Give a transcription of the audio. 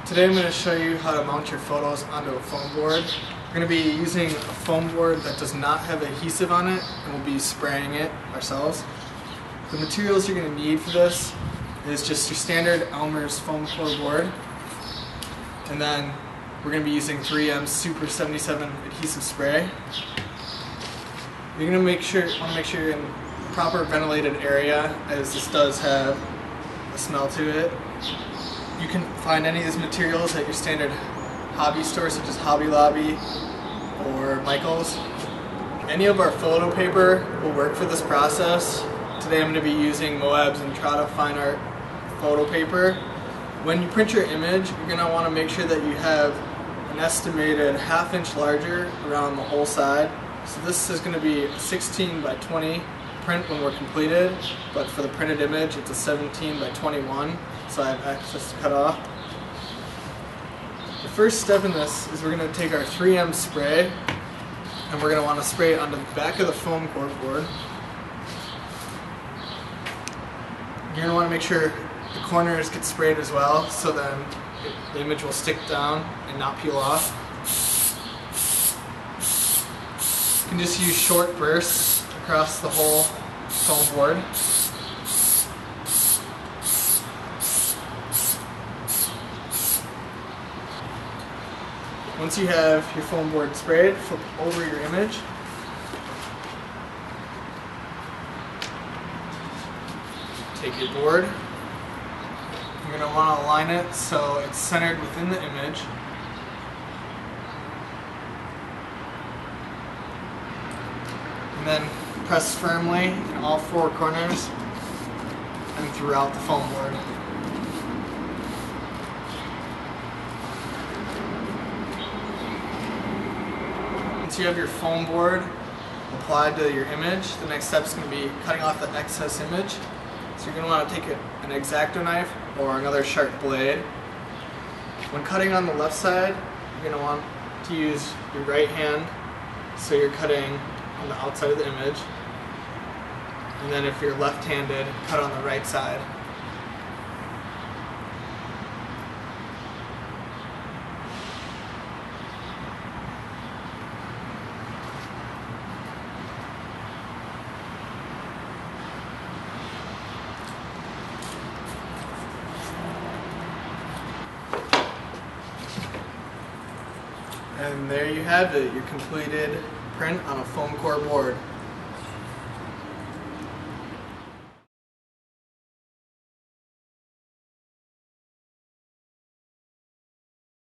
Today I'm going to show you how to mount your photos onto a foam board. We're going to be using a foam board that does not have adhesive on it, and we'll be spraying it ourselves. The materials you're going to need for this is just your standard Elmer's foam core board, and then we're going to be using 3M Super 77 adhesive spray. You're going to want to make sure you're in a proper ventilated area, as this does have a smell to it. You can find any of these materials at your standard hobby store, such as Hobby Lobby or Michael's. Any of our photo paper will work for this process. Today I'm going to be using Moab's Entrada Fine Art photo paper. When you print your image, you're going to want to make sure that you have an estimated ½ inch larger around the whole side. So this is going to be a 16 by 20 print when we're completed, but for the printed image it's a 17 by 21, so I have access to cut off. The first step in this is we're going to take our 3M spray and we're going to want to spray it onto the back of the foam core board. You're going to want to make sure the corners get sprayed as well, so then the image will stick down and not peel off. You can just use short bursts across the whole foam board. Once you have your foam board sprayed, flip over your image. Take your board. You're going to want to align it so it's centered within the image. And then press firmly in all four corners and throughout the foam board. Once you have your foam board applied to your image, the next step is going to be cutting off the excess image. So you're going to want to take an X-Acto knife or another sharp blade. When cutting on the left side, you're going to want to use your right hand, so you're cutting on the outside of the image. And then if you're left-handed, cut on the right side. And there you have it, your completed print on a foam core board.